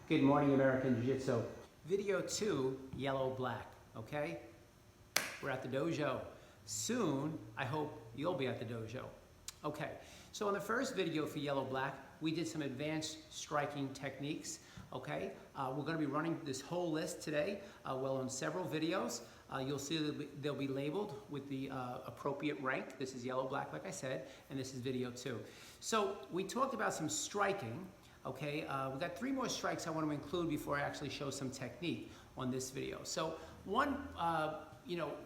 Good morning, American Jiu-Jitsu. Video 2, yellow-black, okay? We're at the dojo. Soon, I hope you'll be at the dojo. Okay, so in the first video for yellow-black, we did some advanced striking techniques, okay? We're gonna be running this whole list today, on several videos. You'll see that they'll be labeled with the appropriate rank. This is yellow-black, like I said, and this is video 2. So we talked about some striking. Okay, we've got 3 more strikes I want to include before I actually show some technique on this video. So one,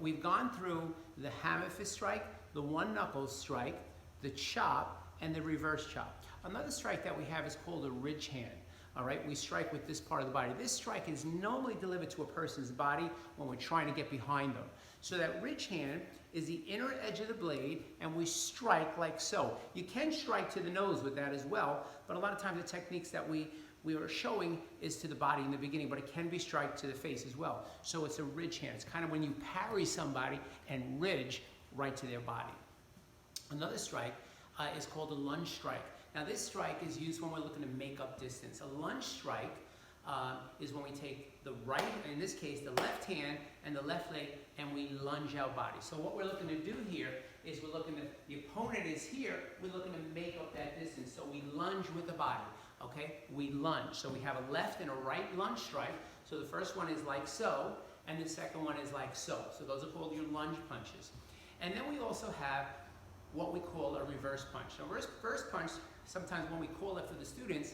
we've gone through the hammer fist strike, the one knuckle strike, the chop, and the reverse chop. Another strike that we have is called a ridge hand. All right, we strike with this part of the body. This strike is normally delivered to a person's body when we're trying to get behind them. So that ridge hand is the inner edge of the blade, and we strike like so. You can strike to the nose with that as well, but a lot of times the techniques that we are showing is to the body in the beginning, but it can be strike to the face as well. So it's a ridge hand. It's kind of when you parry somebody and ridge right to their body. Another strike is called a lunge strike. Now this strike is used when we're looking to make up distance. A lunge strike is when we take the right, in this case the left hand and the left leg, and we lunge our body. So what we're looking to do here is we're looking to, the opponent is here, we're looking to make up that distance. So we lunge with the body, okay? We lunge. So we have a left and a right lunge strike. So the first one is like so, and the second one is like so. So those are called your lunge punches. And then we also have what we call a reverse punch. So reverse punch, sometimes when we call it for the students,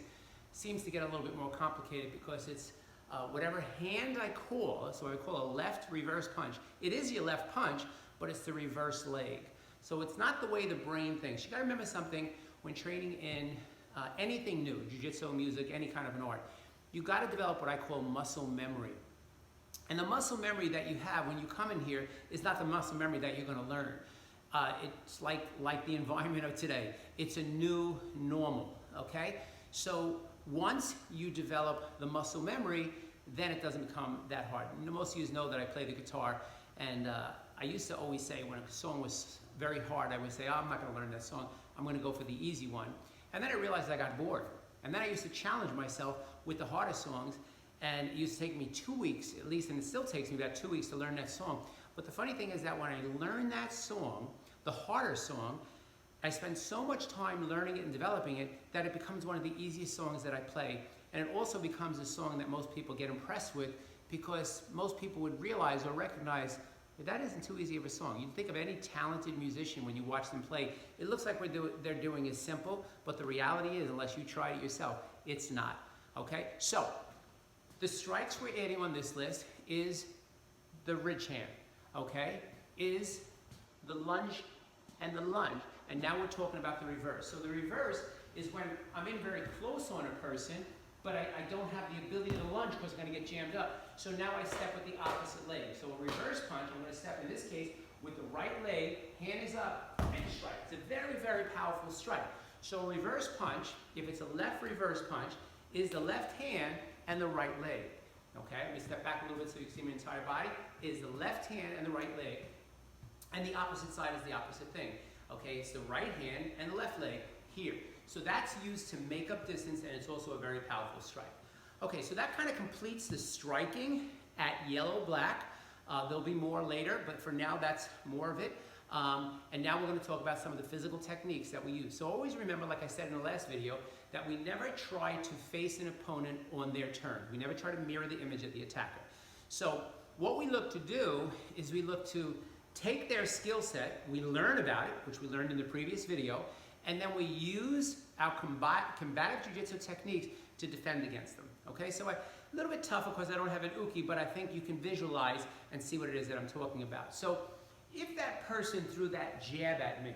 seems to get a little bit more complicated because it's whatever hand I call, so I call a left reverse punch. It is your left punch, but it's the reverse leg. So it's not the way the brain thinks. You gotta remember something when training in anything new, jiu-jitsu, music, any kind of an art. You gotta develop what I call muscle memory. And the muscle memory that you have when you come in here is not the muscle memory that you're gonna learn. It's like the environment of today. It's a new normal, okay? So once you develop the muscle memory, then it doesn't become that hard. Most of you know that I play the guitar, and I used to always say when a song was very hard, I would say, oh, I'm not gonna learn that song, I'm gonna go for the easy one. And then I realized I got bored. And then I used to challenge myself with the harder songs, and it used to take me 2 weeks, at least, and it still takes me about 2 weeks to learn that song. But the funny thing is that when I learn that song, the harder song, I spend so much time learning it and developing it that it becomes one of the easiest songs that I play. And it also becomes a song that most people get impressed with because most people would realize or recognize that isn't too easy of a song. You think of any talented musician when you watch them play, it looks like they're doing is simple, but the reality is, unless you try it yourself, it's not, okay? So, the strikes we're adding on this list is the ridge hand, okay? Is the lunge and the lunge. And now we're talking about the reverse. So the reverse is when I'm in very close on a person, but I don't have the ability to lunge because I'm going to get jammed up. So now I step with the opposite leg. So a reverse punch, I'm going to step, in this case, with the right leg, hand is up, and strike. It's a very, very powerful strike. So a reverse punch, if it's a left reverse punch, is the left hand and the right leg. Okay, let me step back a little bit so you can see my entire body. Is the left hand and the right leg. And the opposite side is the opposite thing. Okay, it's the right hand and the left leg here. So that's used to make up distance, and it's also a very powerful strike. Okay, so that kind of completes the striking at yellow-black. There'll be more later, but for now, that's more of it. And now we're going to talk about some of the physical techniques that we use. So always remember, like I said in the last video, that we never try to face an opponent on their turn. We never try to mirror the image of the attacker. So what we look to do is we look to take their skill set, we learn about it, which we learned in the previous video, and then we use our combative jiu-jitsu techniques to defend against them. Okay, so a little bit tougher because I don't have an uke, but I think you can visualize and see what it is that I'm talking about. So if that person threw that jab at me,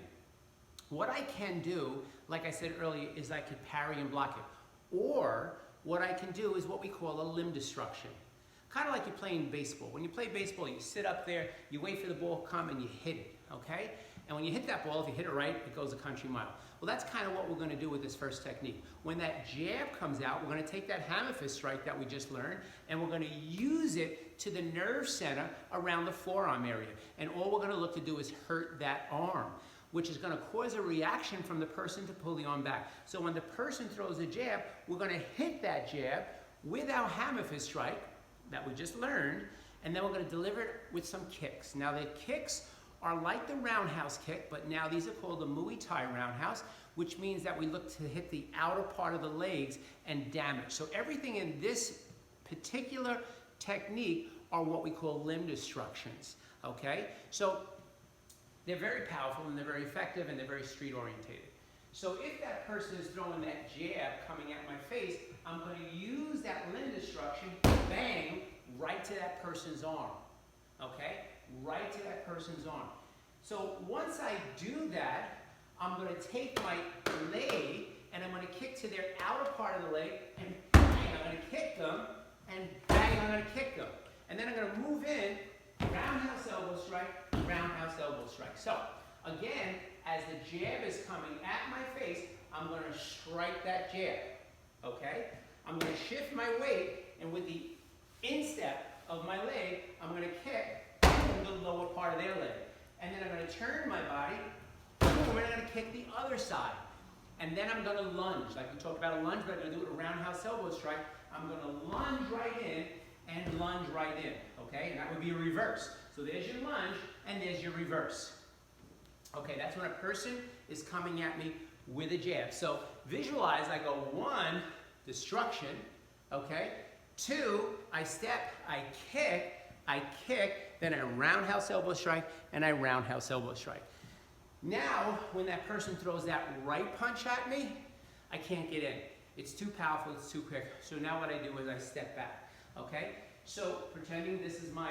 what I can do, like I said earlier, is I could parry and block it. Or what I can do is what we call a limb destruction. Kind of like you're playing baseball. When you play baseball, you sit up there, you wait for the ball to come, and you hit it, okay? And when you hit that ball, if you hit it right, it goes a country mile. Well, that's kind of what we're going to do with this first technique. When that jab comes out, we're going to take that hammer fist strike that we just learned, and we're going to use it to the nerve center around the forearm area. And all we're going to look to do is hurt that arm, which is going to cause a reaction from the person to pull the arm back. So when the person throws a jab, we're going to hit that jab with our hammer fist strike that we just learned, and then we're going to deliver it with some kicks. Now the kicks are like the roundhouse kick, but now these are called the Muay Thai roundhouse, which means that we look to hit the outer part of the legs and damage. So everything in this particular technique are what we call limb destructions, okay? So they're very powerful and they're very effective and they're very street orientated. So if that person is throwing that jab coming at my face, I'm going to use that limb destruction, bang, right to that person's arm, okay? Right to that person's arm. So once I do that, I'm going to take my leg and I'm going to kick to their outer part of the leg and bang, I'm going to kick them and bang, I'm going to kick them. And then I'm going to move in, roundhouse elbow strike, roundhouse elbow strike. So again, as the jab is coming at my face, I'm going to strike that jab, okay? I'm going to shift my weight, and with the instep of my leg, I'm going to kick the lower part of their leg. And then I'm going to turn my body, and I'm going to kick the other side. And then I'm going to lunge, like we talked about a lunge, but I'm going to do it a roundhouse elbow strike. I'm going to lunge right in and lunge right in, okay? And that would be a reverse. So there's your lunge, and there's your reverse. Okay, that's when a person is coming at me with a jab. So visualize, I go 1, destruction, okay? 2, I step, I kick, then I roundhouse elbow strike, and I roundhouse elbow strike. Now, when that person throws that right punch at me, I can't get in. It's too powerful, it's too quick. So now what I do is I step back, okay? So pretending this is my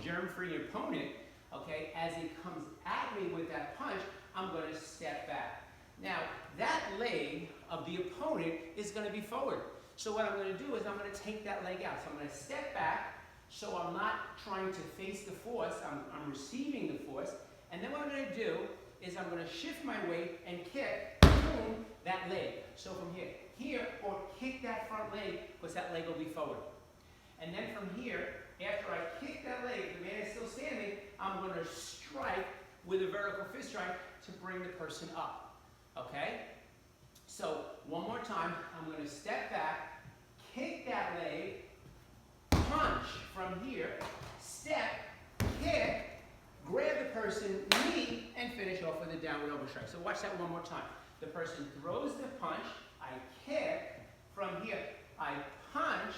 germ-free opponent, okay, as he comes at me with that punch, I'm going to step back. Now, that leg of the opponent is going to be forward. So what I'm going to do is I'm going to take that leg out. So I'm going to step back, so I'm not trying to face the force, I'm receiving the force. And then what I'm going to do is I'm going to shift my weight and kick, boom, that leg. So from here, or kick that front leg, because that leg will be forward. And then from here, after I kick that leg, if the man is still standing, I'm going to strike with a vertical fist strike to bring the person up, okay? So one more time, I'm going to step back, kick that leg, punch from here, step, kick, grab the person, knee, and finish off with a downward elbow strike. So watch that one more time. The person throws the punch, I kick, from here, I punch,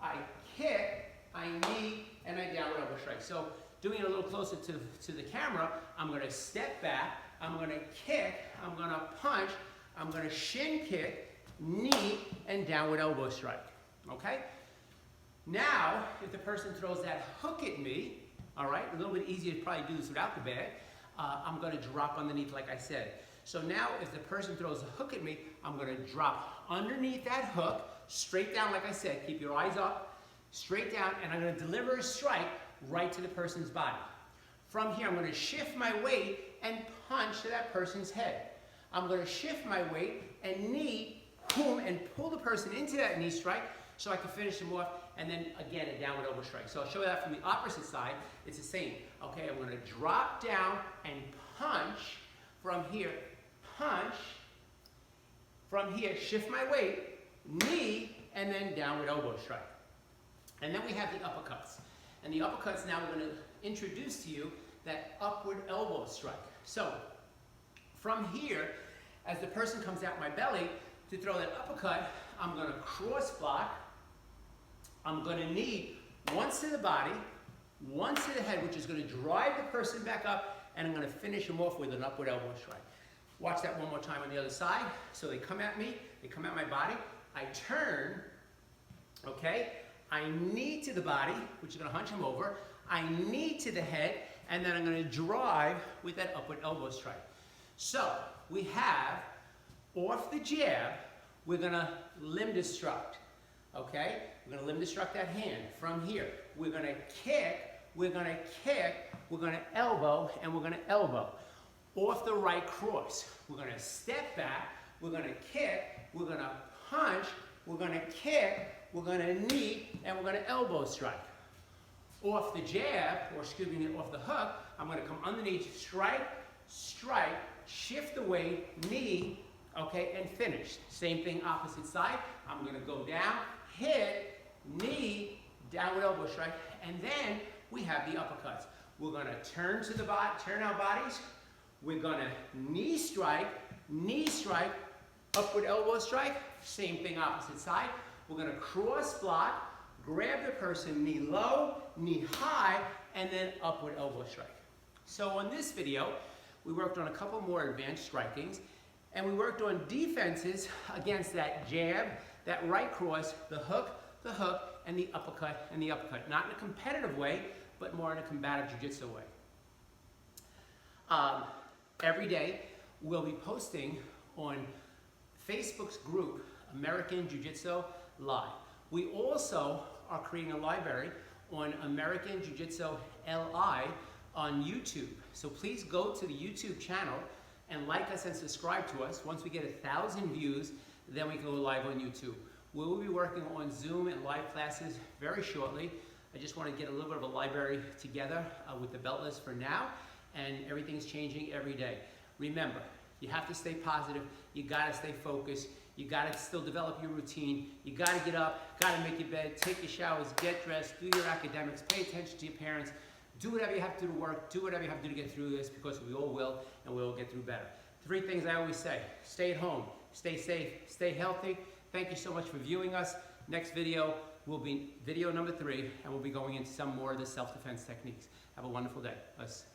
I kick, I knee, and I downward elbow strike. So doing it a little closer to the camera, I'm going to step back, I'm going to kick, I'm going to punch, I'm going to shin kick, knee, and downward elbow strike. Okay? Now, if the person throws that hook at me, all right, a little bit easier to probably do this without the bag, I'm going to drop underneath like I said. So now if the person throws a hook at me, I'm going to drop underneath that hook, straight down like I said, keep your eyes up, straight down, and I'm going to deliver a strike right to the person's body. From here, I'm going to shift my weight and punch to that person's head. I'm going to shift my weight and knee, boom, and pull the person into that knee strike so I can finish them off, and then again a downward elbow strike. So I'll show you that from the opposite side. It's the same. Okay, I'm going to drop down and punch from here, punch, from here, shift my weight, knee, and then downward elbow strike. And then we have the uppercuts. And the uppercuts now we're going to introduce to you that upward elbow strike. So from here, as the person comes out my belly to throw that uppercut, I'm going to cross block. I'm going to knee once to the body, once to the head, which is going to drive the person back up, and I'm going to finish them off with an upward elbow strike. Watch that one more time on the other side. So they come at me, they come at my body, I turn, okay? I knee to the body, which is going to hunch him over. I knee to the head, and then I'm going to drive with that upward elbow strike. So we have, off the jab, we're going to limb destruct, okay? We're going to limb destruct that hand. From here, we're going to kick, we're going to kick, we're going to elbow, and we're going to elbow. Off the right cross, we're going to step back, we're going to kick, we're going to punch, we're going to kick, we're going to knee, and we're going to elbow strike. Off the jab, or excuse me, off the hook, I'm going to come underneath, strike, strike, shift the weight, knee, okay, and finish. Same thing, opposite side. I'm going to go down, hit, knee, downward elbow strike, and then we have the uppercuts. We're gonna turn to the body, turn our bodies. We're gonna knee strike, upward elbow strike, same thing opposite side. We're gonna cross block, grab the person, knee low, knee high, and then upward elbow strike. So on this video, we worked on a couple more advanced strikings, and we worked on defenses against that jab, that right cross, the hook, and the uppercut, Not in a competitive way, but more in a combative jiu-jitsu way. Every day, we'll be posting on Facebook's group, American Jiu-Jitsu Live. We also are creating a library on American Jiu-Jitsu LI on YouTube. So please go to the YouTube channel and like us and subscribe to us. Once we get 1,000 views, then we can go live on YouTube. We will be working on Zoom and live classes very shortly. I just want to get a little bit of a library together with the belt list for now, and everything's changing every day. Remember, you have to stay positive, you gotta stay focused, you gotta still develop your routine, you gotta get up, gotta make your bed, take your showers, get dressed, do your academics, pay attention to your parents, do whatever you have to do to work, do whatever you have to do to get through this, because we all will, and we will get through better. 3 things I always say: stay at home, stay safe, stay healthy. Thank you so much for viewing us. Next video will be video number 3, and we'll be going into some more of the self-defense techniques. Have a wonderful day. Us.